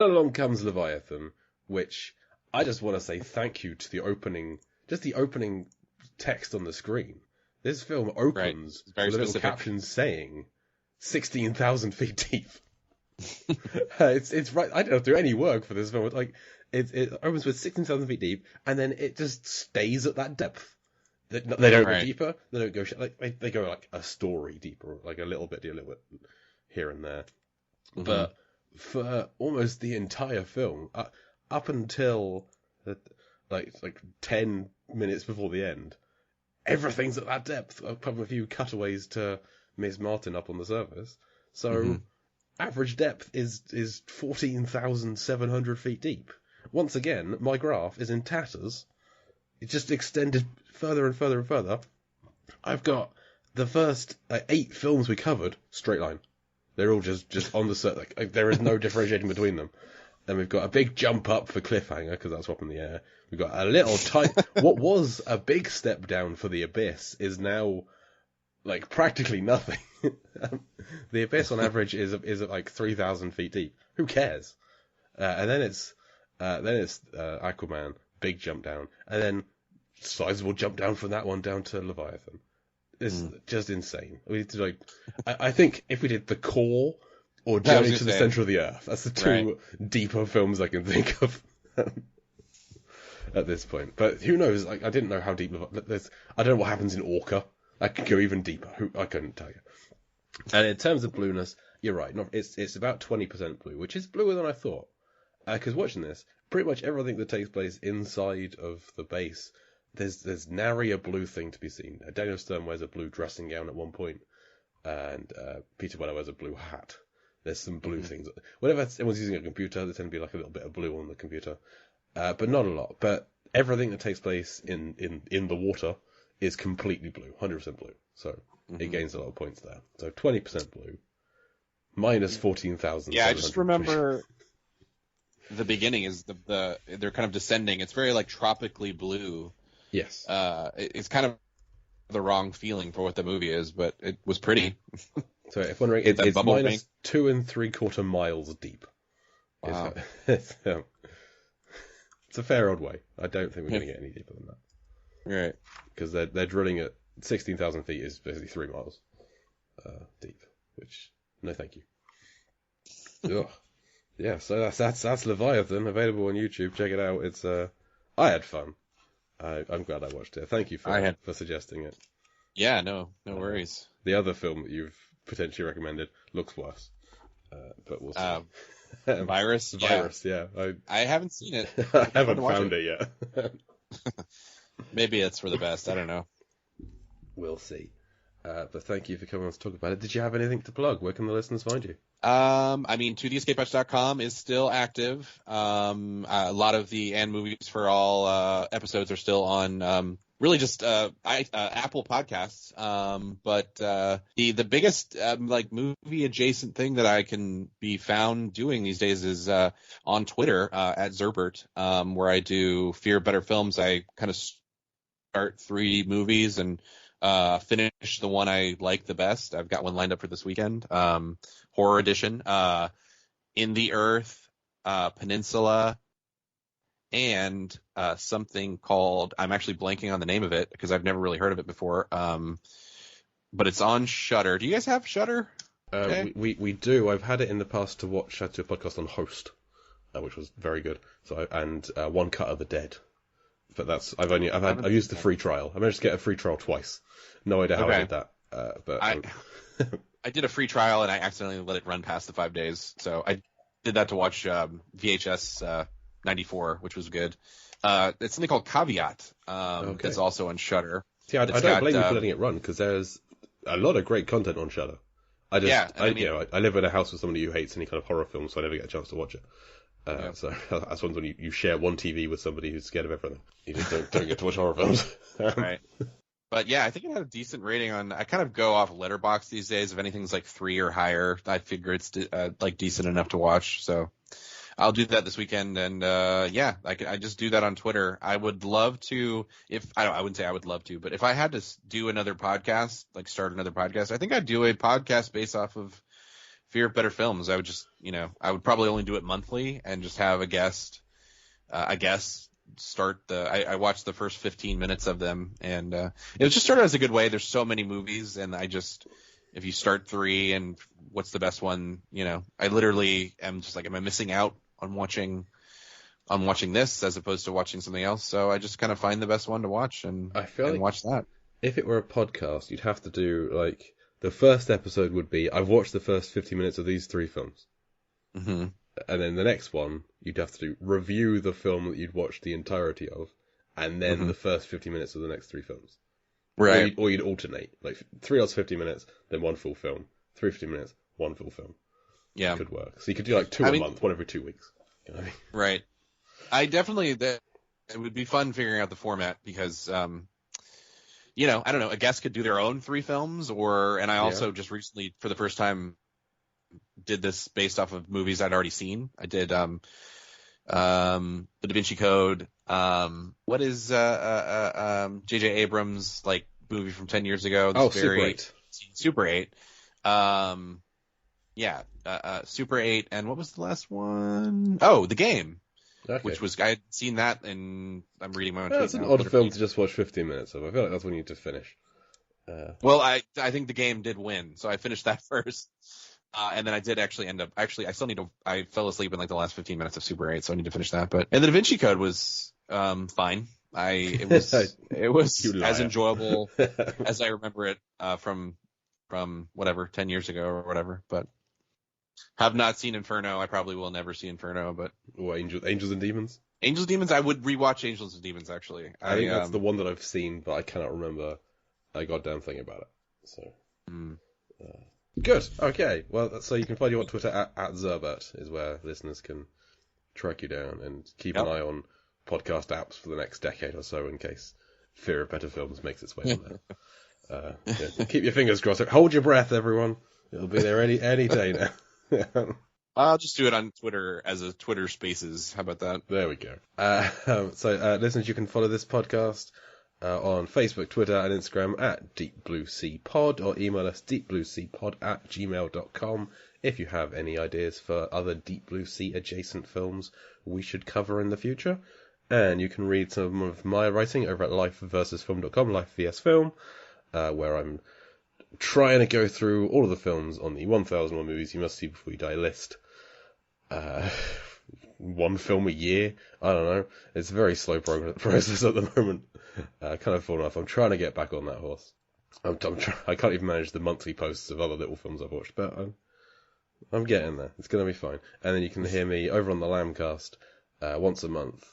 along comes Leviathan, which I just want to say thank you to the opening text on the screen. This film opens with a little caption saying 16,000 feet deep. It's right. I don't have to do any work for this film. Like it opens with 16,000 feet deep, and then it just stays at that depth. They don't go deeper. They don't go they go like a story deeper, like a little bit here and there. Mm-hmm. But for almost the entire film, up until like 10 minutes before the end, everything's at that depth, apart from a few cutaways to Miss Martin up on the surface. So average depth is 14,700 feet deep. Once again, my graph is in tatters. It just extended further and further and further. I've got the first 8 films we covered, straight line. They're all just on the set. There is no differentiating between them. Then we've got a big jump up for Cliffhanger, because that's up in the air. We've got a little tight... What was a big step down for The Abyss is now, like, practically nothing. The Abyss, on average, is at like 3,000 feet deep. Who cares? And then it's Aquaman, big jump down. And then sizable jump down from that one down to Leviathan. It's just insane. We need to, I think if we did The Core or Journey to the Center of the Earth, that's the two deeper films I can think of at this point. But who knows? Like, I didn't know how deep. I don't know what happens in Orca. I could go even deeper. I couldn't tell you. And in terms of blueness, you're right. It's about 20% blue, which is bluer than I thought. Because watching this, pretty much everything that takes place inside of the base, there's nary a blue thing to be seen. Daniel Stern wears a blue dressing gown at one point, and Peter Weller wears a blue hat. There's some blue things. Whenever anyone's using a computer, there tend to be like a little bit of blue on the computer, but not a lot. But everything that takes place in the water is completely blue, 100% blue. So it gains a lot of points there. So 20% blue, minus 14,000. Yeah, I just remember the beginning is they're kind of descending. It's very like tropically blue. Yes. It's kind of the wrong feeling for what the movie is, but it was pretty. So if wondering, it's minus 2 3/4 miles deep. Wow. It's a fair old way. I don't think we're going to get any deeper than that. Right. Because they're drilling at 16,000 feet is basically 3 miles deep, which, no thank you. Ugh. Yeah, so that's Leviathan, available on YouTube. Check it out. It's I had fun. I'm glad I watched it. Thank you for suggesting it. Yeah, no worries. The other film that you've potentially recommended looks worse, but we'll see. Virus, yeah. I haven't seen it. I haven't found it yet. Maybe it's for the best. I don't know. We'll see. But thank you for coming on to talk about it. Did you have anything to plug? Where can the listeners find you? I mean, 2theescapehutch.com is still active. A lot of the And Movies for All episodes are still on really just Apple Podcasts. But the biggest like movie adjacent thing that I can be found doing these days is on Twitter at Zerbert, where I do Fear Better Films. I kind of start 3 movies and finish the one I like the best. I've got one lined up for this weekend. Horror edition, In the Earth, Peninsula, and something called, I'm actually blanking on the name of it because I've never really heard of it before. But it's on Shudder. Do you guys have Shudder? Okay. We do. I've had it in the past to watch. I had to do a podcast on Host, which was very good. And One Cut of the Dead. But I've used the free trial. I managed to get a free trial twice. No idea how I did that. But I did a free trial and I accidentally let it run past the 5 days. So I did that to watch VHS 94, which was good. It's something called Caveat. That's also on Shudder. See, I don't blame you for letting it run because there's a lot of great content on Shudder. I live in a house with somebody who hates any kind of horror films, so I never get a chance to watch it. So that's when you share one TV with somebody who's scared of everything. You just don't get to watch horror films. Right. But yeah, I think it had a decent rating on. I kind of go off Letterboxd these days. If anything's like 3 or higher, I figure it's like decent enough to watch. So I'll do that this weekend. And I just do that on Twitter. I would love to. I wouldn't say I would love to, but if I had to do another podcast, like start another podcast, I think I'd do a podcast based off of fear of better films, I would just, I would probably only do it monthly and just have a guest, start I watched the first 15 minutes of them, and it just started as a good way. There's so many movies, and if you start 3 and what's the best one, I literally am just like, am I missing out on watching this as opposed to watching something else? So I just kind of find the best one to watch and watch that. If it were a podcast, you'd have to do, like, the first episode would be, I've watched the first 50 minutes of these 3 films. Mm-hmm. And then the next one, you'd have to review the film that you'd watched the entirety of, and then the first 50 minutes of the next 3 films. Right. Or you'd alternate. Like, 3 hours, 50 minutes, then 1 full film. 3 50 minutes, 1 full film. Yeah. Could work. So you could do, like, 2 a month, 1 every 2 weeks. You know what I mean? Right. It would be fun figuring out the format because, I don't know, a guest could do their own 3 films, and I also just recently, for the first time, did this based off of movies I'd already seen. I did The Da Vinci Code. What is J.J. Abrams' like movie from 10 years ago? Super 8. Super 8. Super 8. And what was the last one? Oh, The Game. Okay. Which was, I had seen that, and I'm reading my own tweet. That's an odd film to just watch 15 minutes of. I feel like that's when you need to finish. Well, I think The Game did win, so I finished that first. And then I did actually I fell asleep in like the last 15 minutes of Super 8, so I need to finish that. And the Da Vinci Code was, fine. It was as enjoyable as I remember it, from whatever, 10 years ago or whatever, but have not seen Inferno. I probably will never see Inferno, but. What, Angels and Demons? Angels and Demons? I would rewatch Angels and Demons, actually. I think that's the one that I've seen, but I cannot remember a goddamn thing about it. So. Good. Okay. Well, so you can find you on Twitter at Zerbert is where listeners can track you down and keep an eye on podcast apps for the next decade or so in case Fear of Better Films makes its way on there. Keep your fingers crossed. Hold your breath, everyone. It'll be there any day now. I'll just do it on Twitter as a Twitter Spaces. How about that? There we go. So listeners, you can follow this podcast on Facebook, Twitter, and Instagram at Deep Blue Sea Pod, or email us deepblueseapod@gmail.com if you have any ideas for other Deep Blue Sea adjacent films we should cover in the future. And you can read some of my writing over at lifeversusfilm.com, Life vs Film, where I'm trying to go through all of the films on the 1001 movies you must see before you die list. 1 film a year. I don't know. It's a very slow process at the moment. Kind of fallen off. I'm trying to get back on that horse. I can't even manage the monthly posts of other little films I've watched, but I'm getting there. It's going to be fine. And then you can hear me over on the Lambcast once a month,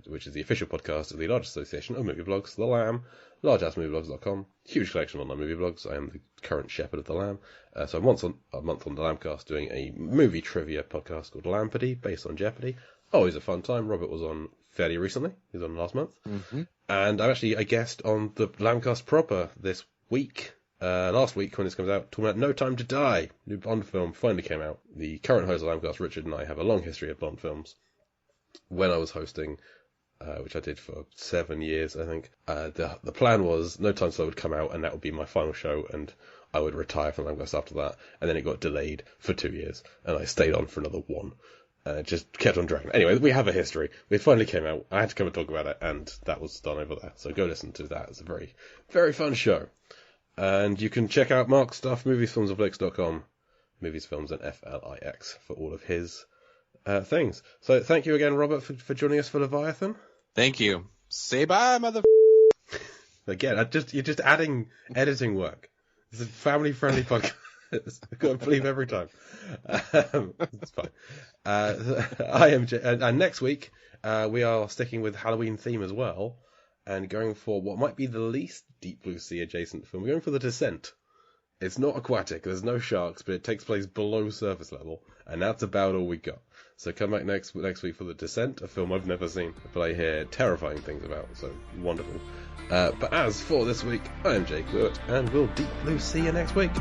which is the official podcast of the large association of movie blogs, The Lamb, largeassmovieblogs.com. Huge collection of online movie blogs. I am the current shepherd of The Lamb. So I'm once a month on the Lambcast doing a movie trivia podcast called Lampardy, based on Jeopardy. Always a fun time. Robert was on fairly recently. He was on last month. Mm-hmm. And I'm actually a guest on the Lambcast proper this week. Last week, when this comes out, talking about No Time to Die. New Bond film finally came out. The current host of Lambcast, Richard, and I have a long history of Bond films. When I was hosting, which I did for 7 years, I think, the plan was No Time to Die would come out, and that would be my final show, and I would retire from Lambcast after that. And then it got delayed for 2 years, and I stayed on for another 1. Just kept on dragging. Anyway, we have a history. It finally came out. I had to come and talk about it, and that was done over there. So go listen to that. It's a very, very fun show. And you can check out Mark's stuff, moviesfilmsandflix.com, movies, films, and FLIX for all of his things. So thank you again, Robert, for joining us for Leviathan. Thank you. Say bye, mother. Again, you're just adding editing work. It's a family-friendly podcast. I've got to believe every time. It's fine. I am and next week we are sticking with Halloween theme as well, and going for what might be the least Deep Blue Sea adjacent film. We're going for The Descent. It's not aquatic, there's no sharks, but it takes place below surface level, and that's about all we got. So come back next week for The Descent, a film I've never seen, but I hear terrifying things about, so wonderful. But as for this week, I am Jake Lewis, and we'll Deep Blue Sea you next week.